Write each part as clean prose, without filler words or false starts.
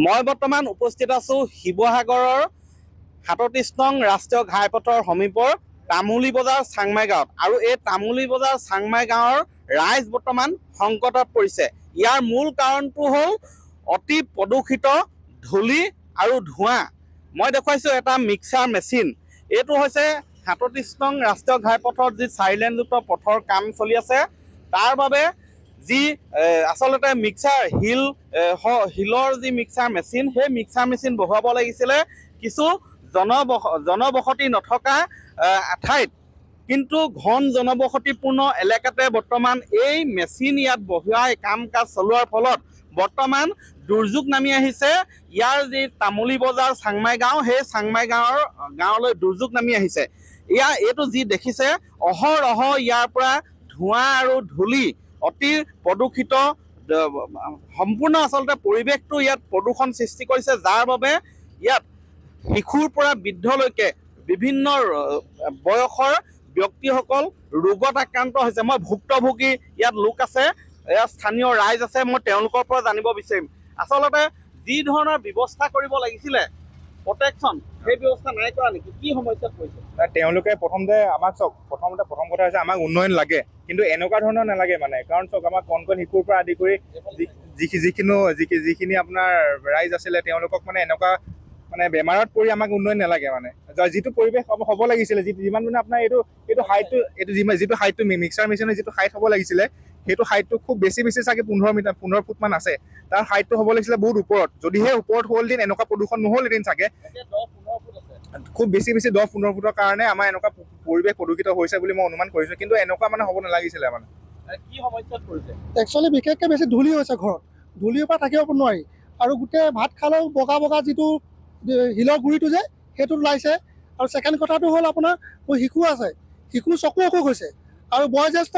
মই বৰ্তমান উপস্থিত আছোঁ শিৱসাগৰৰ ৩৭ নং ৰাষ্ট্ৰীয় ঘাইপথৰ সমীপৰ তামুলী বজাৰ চাংমাই গাঁৱত। আৰু এই তামুলী বজাৰ চাংমাই গাঁৱৰ ৰাইজ বৰ্তমান সংকটত পৰিছে। ইয়াৰ মূল কাৰণটো হ'ল অতি প্ৰদূষিত ধূলি আৰু ধোঁৱা। মই দেখুৱাইছোঁ এটা মিক্সাৰ মেচিন। এইটো হৈছে ৩৭ নং ৰাষ্ট্ৰীয় ঘাইপথৰ যি ৪ লেনযুক্ত পথৰ কাম চলি আছে, তাৰ বাবে যি আচলতে মিক্সাৰ শিলৰ যি মিক্সাৰ মেচিন, সেই মিক্সাৰ মেচিন বহুৱাব লাগিছিলে কিছু জনবসতি নথকা ঠাইত, কিন্তু ঘন জনবসতিপূৰ্ণ এলেকাতে বৰ্তমান এই মেচিন ইয়াত বহুৱাই কাম কাজ চলোৱাৰ ফলত বৰ্তমান দুৰ্যোগ নামি আহিছে। ইয়াৰ যি তামুলী বজাৰ চাংমাই গাঁও, সেই চাংমাই গাঁৱলৈ দুৰ্যোগ নামি আহিছে। এইটো যি দেখিছে অহৰহ ইয়াৰ পৰা ধোঁৱা আৰু ধূলি, অতি প্ৰদূষিত, সম্পূৰ্ণ আচলতে পৰিৱেশটো ইয়াত প্ৰদূষণ সৃষ্টি কৰিছে, যাৰ বাবে ইয়াত শিশুৰ পৰা বৃদ্ধলৈকে বিভিন্ন বয়সৰ ব্যক্তিসকল ৰোগত আক্ৰান্ত হৈছে। মই ভুক্তভোগী ইয়াত লোক আছে, ইয়াত স্থানীয় ৰাইজ আছে, মই তেওঁলোকৰ পৰা জানিব বিচাৰিম আচলতে যি ধৰণৰ ব্যৱস্থা কৰিব লাগিছিলে প্ৰটেকশ্যন, সেই ব্যৱস্থা নাই কৰা নেকি? কি সমস্যাত পৰিছে তেওঁলোকে? প্ৰথম কথা হৈছে আমাক উন্নয়ন লাগে, কিন্তু এনেকুৱা ধৰণৰ নালাগে মানে। কাৰণ চাওক, আমাক কণ শিশুৰ পৰা আদি কৰি যিখিনি আপোনাৰ ৰাইজ আছিলে, তেওঁলোকক মানে এনেকুৱা মানে বেমাৰত পৰি আমাক উন্নয়ন নালাগে মানে। যিটো পৰিৱেশ হ'ব লাগিছিলে, যিমান মানে আপোনাৰ এইটো হাইটটো, যিটো হাইটটো মিক্সাৰ মেচিনৰ যিটো হাইট হ'ব লাগিছিলে, সেইটো হাইটটো খুব বেছি চাগে 15 ফুটমান আছে। তাৰ হাইটটো হ'ব লাগিছিলে বহুত ওপৰত। যদিহে ওপৰত হ'লহেঁতেন এনেকুৱা প্ৰদূষণ নহ'লহেঁতেন চাগে। খুব বেছি 10-15 ফুটৰ কাৰণে আমাৰ এনেকুৱা পৰিৱেশ প্ৰদূষিত হৈছে বুলি মই অনুমান কৰিছোঁ, কিন্তু এনেকুৱা মানে হ'ব নালাগিছিলে মানে। কি সমস্যাত পৰিছে? একচুৱেলি বিশেষকৈ বেছি ধূলি হৈছে ঘৰত, ধূলিৰ পৰা থাকিব নোৱাৰি। আৰু গোটেই ভাত খালেও বগা যিটো শিলৰ গুৰিটো যে সেইটো ওলাইছে। আৰু ছেকেণ্ড কথাটো হ'ল আপোনাৰ শিশু আছে, শিশুৰ চকু অসুখ হৈছে। আৰু বয়োজ্যেষ্ঠ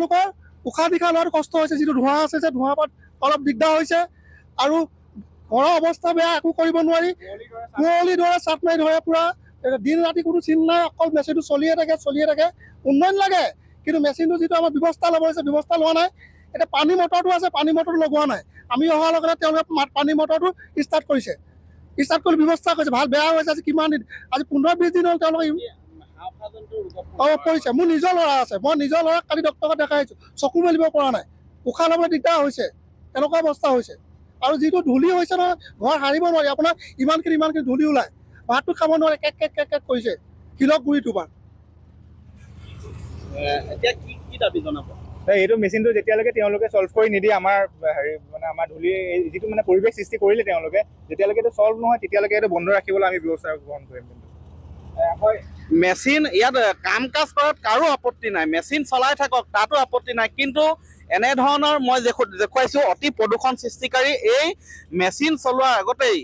লোকৰ উশাহ নিশাহ লোৱাটো কষ্ট হৈছে। যিটো ধোঁৱা আছে, যে ধোঁৱাৰ পৰা অলপ দিগদাৰ হৈছে। আৰু ঘৰৰ অৱস্থা বেয়া, একো কৰিব নোৱাৰি, কুঁৱলীৰ দৰে চাপ মাৰি ধৰে পূৰা। দিন ৰাতি কোনো চিন নাই, অকল মেচিনটো চলিয়ে থাকে। উন্নয়ন লাগে, কিন্তু মেচিনটো যিটো আমাৰ ব্যৱস্থা ল'ব হৈছে, ব্যৱস্থা লোৱা নাই। এতিয়া পানী মটৰটো আছে, পানী মটৰটো লগোৱা নাই। আমি অহাৰ লগতে তেওঁলোকে পানী মটৰটো ষ্টাৰ্ট কৰি ব্যৱস্থা কৰিছে। ভাল বেয়া হৈছে। আজি কিমান দিন, আজি 15-20 দিন হ'ল তেওঁলোকে পৰিছে। মোৰ নিজৰ ল'ৰা আছে, মই নিজৰ ল'ৰাক কালি ডক্টৰক দেখাই আহিছোঁ, চকু মেলিব পৰা নাই, উশাহ ল'বলৈ দিগদাৰ হৈছে, এনেকুৱা অৱস্থা হৈছে। আৰু যিটো ধূলি হৈছে নহয়, ঘৰ সাৰিব নোৱাৰি। আপোনাৰ ইমানখিনি ধূলি ওলায়, ভাতটো খাব নোৱাৰে, কেক কৰিছে শিলৰ গুৰিটোৰ পৰা। এতিয়া কি দাবী জনাব? এইটো মেচিনটো যেতিয়ালৈকে তেওঁলোকে চল্ভ কৰি নিদিয়ে, আমাৰ মানে আমাৰ ধূলি যিটো মানে পৰিৱেশ সৃষ্টি কৰিলে তেওঁলোকে, যেতিয়ালৈকে এইটো চল্ভ নহয় তেতিয়ালৈকে এইটো বন্ধ ৰাখিবলৈ আমি ব্যৱস্থা গ্ৰহণ কৰিম। হয়, মেচিন ইয়াত কাম কাজ কৰাত কাৰো আপত্তি নাই, মেচিন চলাই থাকক, তাতো আপত্তি নাই। কিন্তু এনেধৰণৰ মই দেখুৱাইছোঁ অতি প্ৰদূষণ সৃষ্টিকাৰী এই মেচিন চলোৱাৰ আগতেই,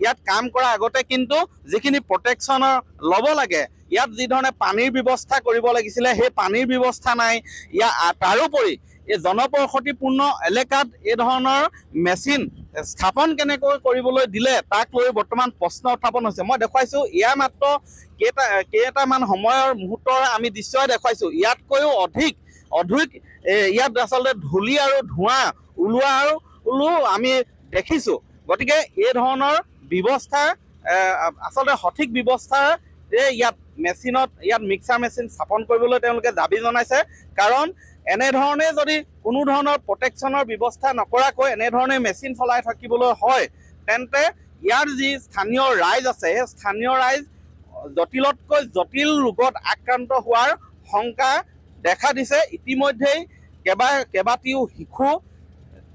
ইয়াত কাম কৰাৰ আগতে কিন্তু যিখিনি প্ৰটেকশ্যনৰ ল'ব লাগে, ইয়াত যি ধৰণে পানীৰ ব্যৱস্থা কৰিব লাগিছিলে, সেই পানীৰ ব্যৱস্থা নাই। তাৰোপৰি এই জনবসতিপূৰ্ণ এলেকাত এই ধৰণৰ মেচিন স্থাপন কেনেকৈ কৰিবলৈ দিলে, তাক লৈ বৰ্তমান প্ৰশ্ন উত্থাপন হৈছে। মই দেখুৱাইছোঁ ইয়াৰ মাত্ৰ কেইটামান সময়ৰ মুহূৰ্তৰ আমি দৃশ্যই দেখুৱাইছোঁ। ইয়াতকৈও অধিক ইয়াত আচলতে ধূলি আৰু ধোঁৱা ওলোৱা আমি দেখিছোঁ। গতিকে এই ধৰণৰ ব্যৱস্থা আচলতে সঠিক ব্যৱস্থা ইয়াত মিক্সাৰ মেচিন স্থাপন কৰিবলৈ তেওঁলোকে দাবী জনাইছে। কাৰণ এনেধৰণে যদি কোনো ধৰণৰ প্ৰটেকশ্যনৰ ব্যৱস্থা নকৰাকৈ এনেধৰণে মেচিন চলাই থাকিবলৈ হয়, তেন্তে ইয়াৰ যি স্থানীয় ৰাইজ আছে, সেই স্থানীয় ৰাইজ জটিলতকৈ জটিল ৰোগত আক্ৰান্ত হোৱাৰ শংকা দেখা দিছে। ইতিমধ্যেই কেইবাটিও শিশু,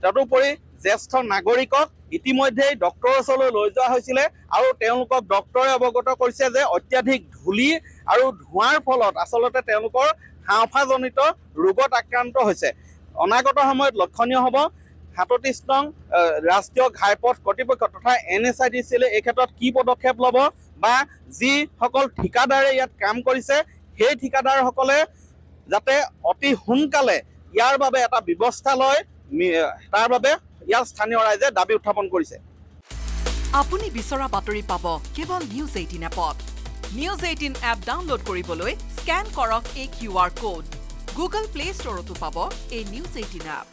তদুপৰি জ্যেষ্ঠ নাগৰিকক ইতিমধ্যেই ডক্টৰৰ ওচৰলৈ লৈ যোৱা হৈছিলে। আৰু তেওঁলোকক ডক্টৰে অৱগত কৰিছে যে অত্যাধিক ধূলি আৰু ধোঁৱাৰ ফলত আচলতে তেওঁলোকৰ হাওঁফাওঁজনিত ৰোগত আক্ৰান্ত হৈছে। অনাগত সময়ত লক্ষণীয় হ'ব ৩৭ নং ৰাষ্ট্ৰীয় ঘাইপথ কৰ্তৃপক্ষ তথা NHIDCL এই ক্ষেত্ৰত কি পদক্ষেপ ল'ব, বা যিসকল ঠিকাদাৰে ইয়াত কাম কৰিছে, সেই ঠিকাদাৰসকলে যাতে অতি সোনকালে ইয়াৰ বাবে এটা ব্যৱস্থা লয়, তাৰ বাবে ইয়াৰ স্থানীয় ৰাইজে দাবী উত্থাপন কৰিছে। আপুনি বিচৰা বাতৰি পাব কেৱল নিউজ 18 এপত। নিউজ 18 এপ ডাউনলোড কৰিবলৈ স্কেন কৰক এই QR কোড। গুগল প্লে ষ্টৰতো পাব এই নিউজ 18 এপ।